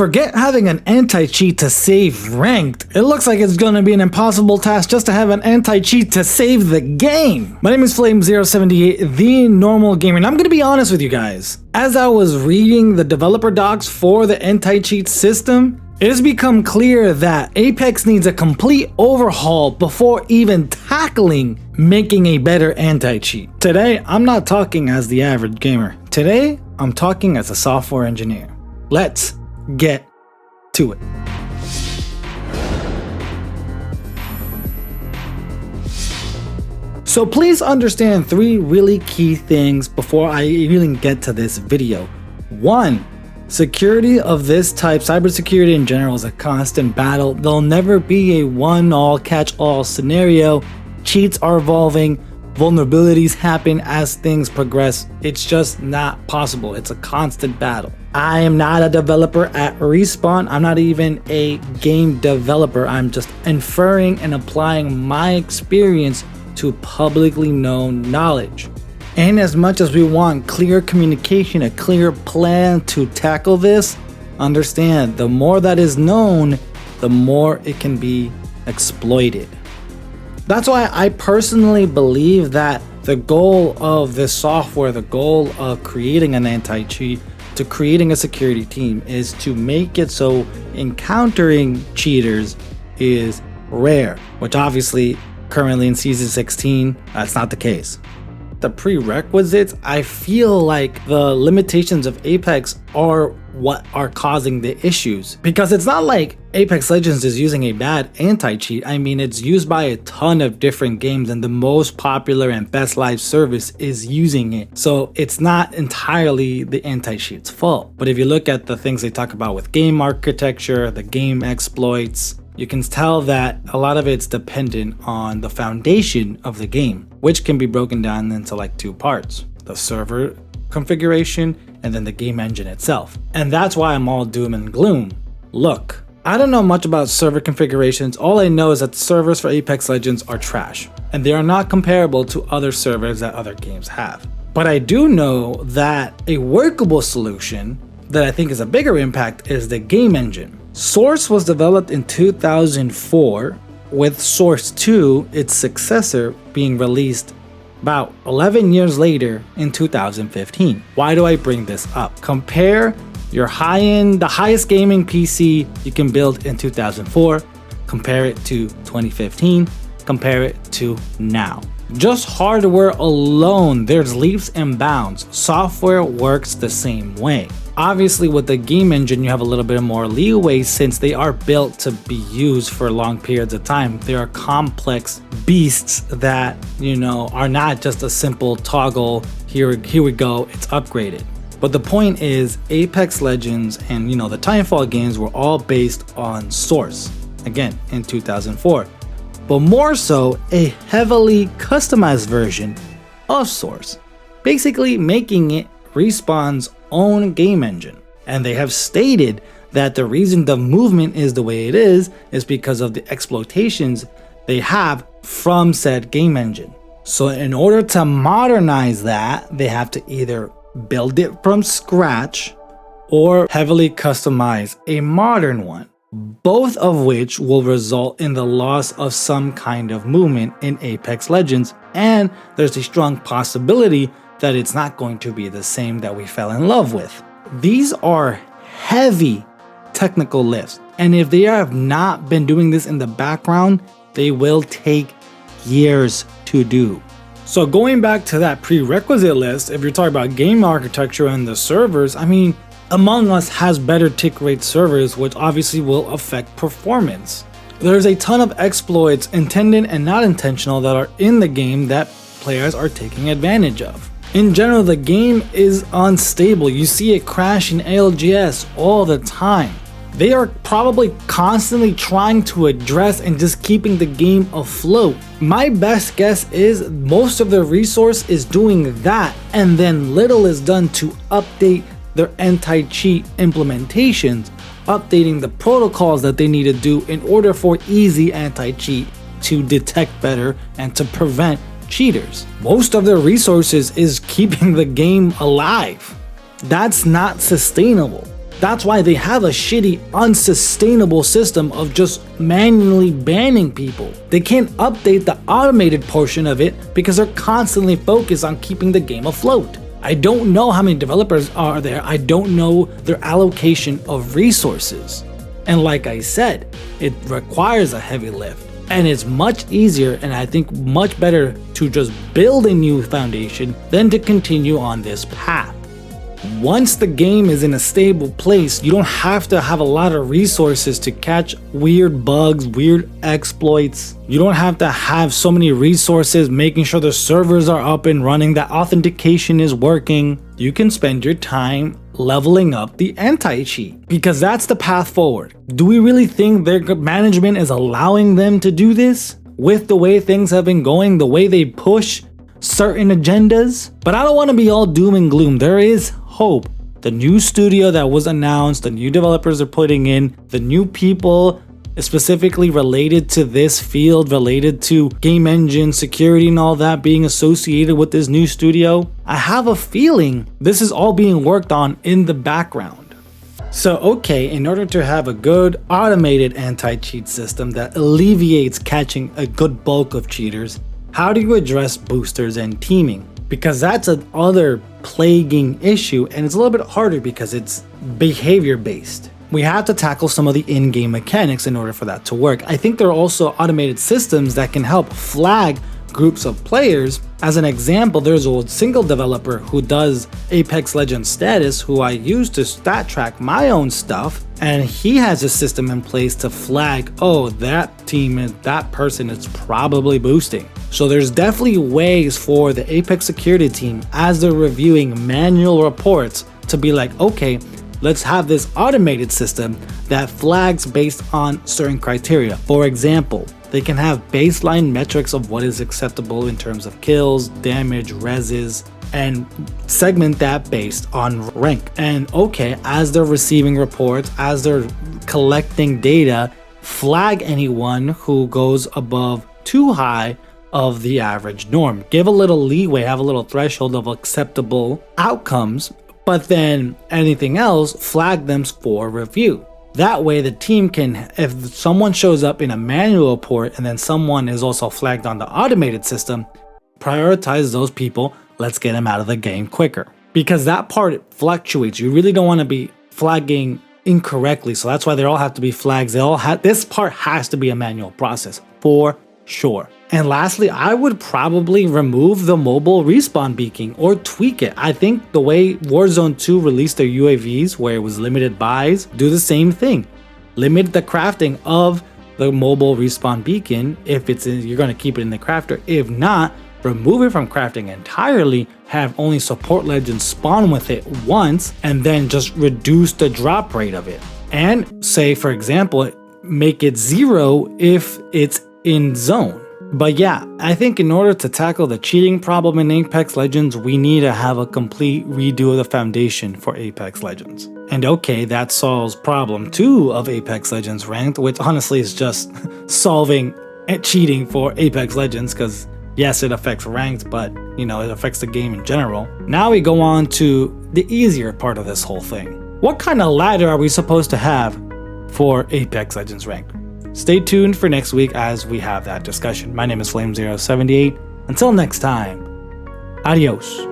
Forget having an anti-cheat to save ranked. It looks like it's gonna be an impossible task just to have an anti-cheat to save the game. My name is Flame078, the normal gamer, and I'm gonna be honest with you guys. As I was reading the developer docs for the anti-cheat system, it has become clear that Apex needs a complete overhaul before even tackling making a better anti-cheat. Today, I'm not talking as the average gamer. Today, I'm talking as a software engineer. Let's get to it. So please understand three really key things before I even get to this video. 1. Security of this type, cybersecurity in general, is a constant battle. There'll never be a one-all catch-all scenario. Cheats are evolving, vulnerabilities happen as things progress. It's just not possible. It's a constant battle. I am not a developer at Respawn. I'm not even a game developer. I'm just inferring and applying my experience to publicly known knowledge. And as much as we want clear communication, a clear plan to tackle this, understand the more that is known, the more it can be exploited. That's why I personally believe that the goal of this software, the goal of creating an anti-cheat, to creating a security team, is to make it so encountering cheaters is rare, which obviously currently in season 16, that's not the case. The prerequisites, I feel like the limitations of Apex are what are causing the issues, because it's not like Apex Legends is using a bad anti-cheat. I mean, it's used by a ton of different games and the most popular and best live service is using it. So it's not entirely the anti-cheat's fault. But if you look at the things they talk about with game architecture, the game exploits, you can tell that a lot of it's dependent on the foundation of the game, which can be broken down into like two parts: the server configuration and then the game engine itself. And that's why I'm all doom and gloom. Look, I don't know much about server configurations. All I know is that servers for Apex Legends are trash, and they are not comparable to other servers that other games have. But I do know that a workable solution that I think is a bigger impact is the game engine. Source was developed in 2004, with Source 2, its successor, being released about 11 years later in 2015. Why do I bring this up? Compare your the highest gaming PC you can build in 2004, compare it to 2015, compare it to now. Just hardware alone, there's leaps and bounds. Software works the same way. Obviously, with the game engine, you have a little bit more leeway since they are built to be used for long periods of time. They are complex beasts that, are not just a simple toggle, here we go, it's upgraded. But the point is, Apex Legends and, the Titanfall games were all based on Source, again, in 2004. But more so, a heavily customized version of Source, basically making it Respawn's own game engine. And they have stated that the reason the movement is the way it is because of the exploitations they have from said game engine. So in order to modernize that, they have to either build it from scratch or heavily customize a modern one, both of which will result in the loss of some kind of movement in Apex Legends, and there's a strong possibility that it's not going to be the same that we fell in love with. These are heavy technical lifts, and if they have not been doing this in the background, they will take years to do. So going back to that prerequisite list, if you're talking about game architecture and the servers, Among Us has better tick rate servers, which obviously will affect performance. There's a ton of exploits, intended and not intentional, that are in the game that players are taking advantage of. In general, the game is unstable. You see it crash in ALGS all the time. They are probably constantly trying to address and just keeping the game afloat. My best guess is most of their resource is doing that, and then little is done to update their anti-cheat implementations, updating the protocols that they need to do in order for easy anti-cheat to detect better and to prevent cheaters. Most of their resources is keeping the game alive. That's not sustainable. That's why they have a shitty, unsustainable system of just manually banning people. They can't update the automated portion of it because they're constantly focused on keeping the game afloat. I don't know how many developers are there. I don't know their allocation of resources. And like I said, it requires a heavy lift. And it's much easier and I think much better to just build a new foundation than to continue on this path. Once the game is in a stable place, you don't have to have a lot of resources to catch weird bugs, weird exploits. You don't have to have so many resources making sure the servers are up and running, that authentication is working. You can spend your time leveling up the anti-cheat because that's the path forward. Do we really think their management is allowing them to do this with the way things have been going, the way they push certain agendas? But I don't want to be all doom and gloom. There is hope. The new studio that was announced, the new developers are putting in, the new people specifically related to this field, related to game engine, security and all that being associated with this new studio. I have a feeling this is all being worked on in the background. So okay, in order to have a good automated anti-cheat system that alleviates catching a good bulk of cheaters, how do you address boosters and teaming? Because that's another plaguing issue and it's a little bit harder because it's behavior based. We have to tackle some of the in-game mechanics in order for that to work. I think there are also automated systems that can help flag groups of players. As an example, there's a single developer who does Apex Legends status who I use to stat track my own stuff, and he has a system in place to flag, oh, that team and that person is probably boosting. So there's definitely ways for the Apex security team as they're reviewing manual reports to be like, okay, let's have this automated system that flags based on certain criteria. For example, they can have baseline metrics of what is acceptable in terms of kills, damage, reses, and segment that based on rank. And okay, as they're receiving reports, as they're collecting data, flag anyone who goes above too high of the average norm. Give a little leeway, have a little threshold of acceptable outcomes, but then anything else, flag them for review. That way the team can, if someone shows up in a manual report and then someone is also flagged on the automated system, prioritize those people, let's get them out of the game quicker. Because that part fluctuates. You really don't want to be flagging incorrectly. So that's why they all have to be flags. This part has to be a manual process for sure. And lastly, I would probably remove the mobile respawn beacon or tweak it. I think the way Warzone 2 released their UAVs where it was limited buys, do the same thing. Limit the crafting of the mobile respawn beacon if you're going to keep it in the crafter. If not, remove it from crafting entirely, have only support legends spawn with it once, and then just reduce the drop rate of it. And say, for example, make it 0 if it's in zone. But yeah, I think in order to tackle the cheating problem in Apex Legends, we need to have a complete redo of the foundation for Apex Legends. And okay, that solves problem 2 of Apex Legends Ranked, which honestly is just solving cheating for Apex Legends, because yes, it affects Ranked, but you know, it affects the game in general. Now we go on to the easier part of this whole thing. What kind of ladder are we supposed to have for Apex Legends Ranked? Stay tuned for next week as we have that discussion. My name is Flame078. Until next time, adios.